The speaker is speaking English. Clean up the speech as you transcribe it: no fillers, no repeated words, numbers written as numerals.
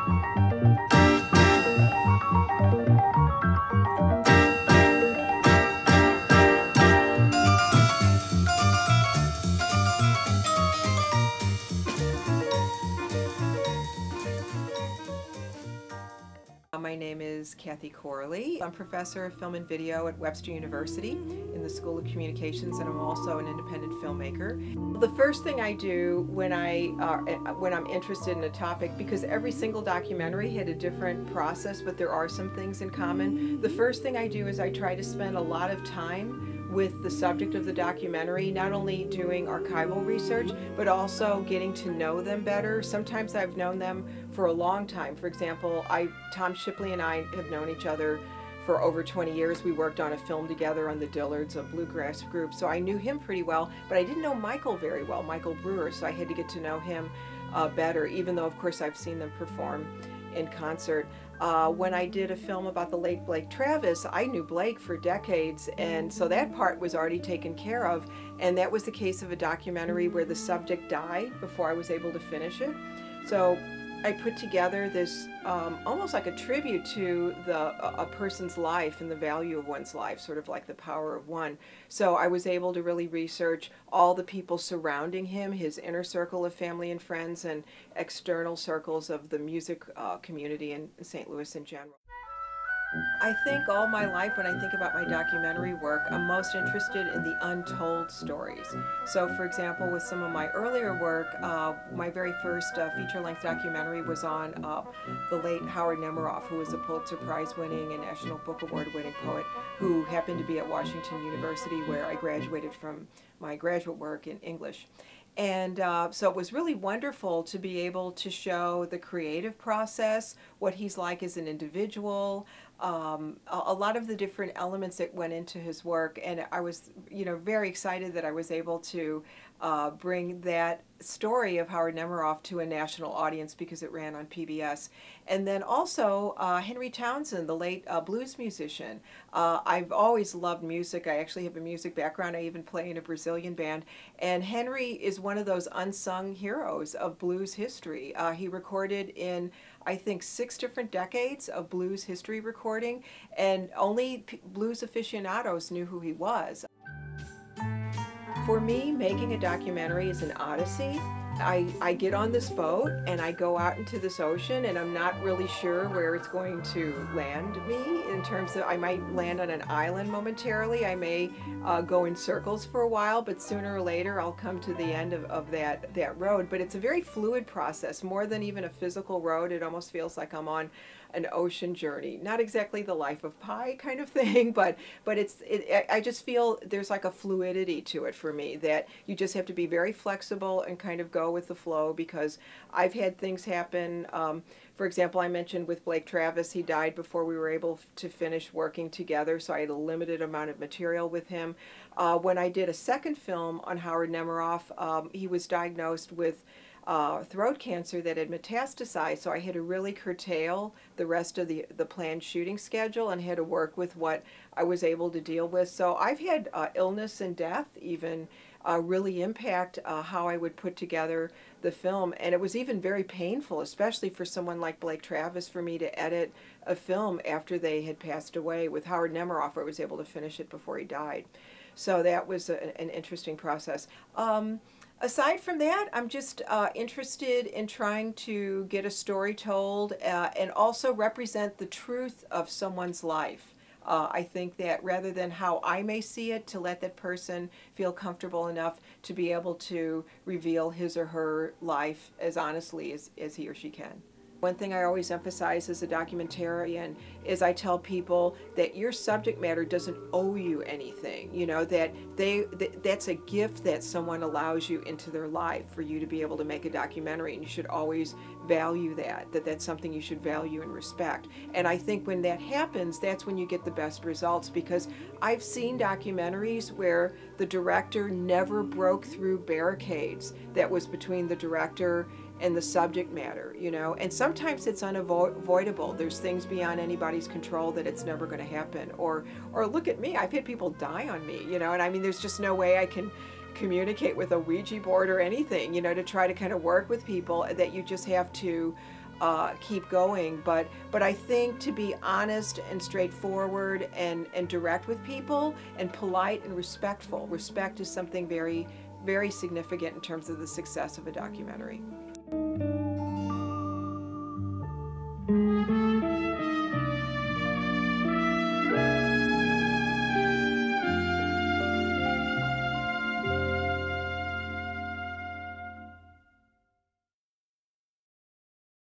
My name is Corley. I'm professor of film and video at Webster University in the School of Communications, and I'm also an independent filmmaker. The first thing I do when I'm interested in a topic, because every single documentary had a different process, but there are some things in common. The first thing I do is I try to spend a lot of time with the subject of the documentary, not only doing archival research, but also getting to know them better. Sometimes I've known them for a long time. For example, Tom Shipley and I have known each other for over 20 years. We worked on a film together on the Dillards, a bluegrass group, so I knew him pretty well, but I didn't know Michael very well, Michael Brewer, so I had to get to know him better, even though, of course, I've seen them perform in concert. When I did a film about the late Blake Travis, I knew Blake for decades, and so that part was already taken care of, and that was the case of a documentary where the subject died before I was able to finish it. So I put together this almost like a tribute to a person's life and the value of one's life, sort of like the power of one. So I was able to really research all the people surrounding him, his inner circle of family and friends, and external circles of the music community in St. Louis in general. I think all my life, when I think about my documentary work, I'm most interested in the untold stories. So, for example, with some of my earlier work, my very first feature-length documentary was on the late Howard Nemeroff, who was a Pulitzer Prize-winning and National Book Award-winning poet who happened to be at Washington University, where I graduated from my graduate work in English. And so it was really wonderful to be able to show the creative process, what he's like as an individual, a lot of the different elements that went into his work, and I was, very excited that I was able to bring that story of Howard Nemeroff to a national audience because it ran on PBS. And then also Henry Townsend, the late blues musician. I've always loved music. I actually have a music background. I even play in a Brazilian band. And Henry is one of those unsung heroes of blues history. He recorded in, I think, 6 different decades of blues history recording, and only blues aficionados knew who he was. For me, making a documentary is an odyssey. I get on this boat and I go out into this ocean, and I'm not really sure where it's going to land me in terms of, I might land on an island momentarily, I may go in circles for a while, but sooner or later I'll come to the end of that road. But it's a very fluid process, more than even a physical road. It almost feels like I'm on an ocean journey. Not exactly the Life of Pi kind of thing, but I just feel there's like a fluidity to it for me, that you just have to be very flexible and kind of go with the flow, because I've had things happen. For example, I mentioned with Blake Travis, he died before we were able to finish working together, so I had a limited amount of material with him. When I did a second film on Howard Nemeroff, he was diagnosed with throat cancer that had metastasized, so I had to really curtail the rest of the planned shooting schedule and had to work with what I was able to deal with. So I've had illness and death even really impact how I would put together the film, and it was even very painful, especially for someone like Blake Travis, for me to edit a film after they had passed away. With Howard Nemeroff, I was able to finish it before he died. So that was an interesting process. Aside from that, I'm just interested in trying to get a story told and also represent the truth of someone's life. I think that rather than how I may see it, to let that person feel comfortable enough to be able to reveal his or her life as honestly as he or she can. One thing I always emphasize as a documentarian is I tell people that your subject matter doesn't owe you anything, that's a gift that someone allows you into their life for you to be able to make a documentary, and you should always value that's something you should value and respect. And I think when that happens, that's when you get the best results, because I've seen documentaries where the director never broke through barricades that was between the director and the subject matter, and sometimes it's unavoidable. There's things beyond anybody's control that it's never going to happen. Or look at me, I've had people die on me, and I mean, there's just no way I can communicate with a Ouija board or anything, to try to kind of work with people, that you just have to keep going. But I think to be honest and straightforward and direct with people and polite and respectful. Respect is something very, very significant in terms of the success of a documentary.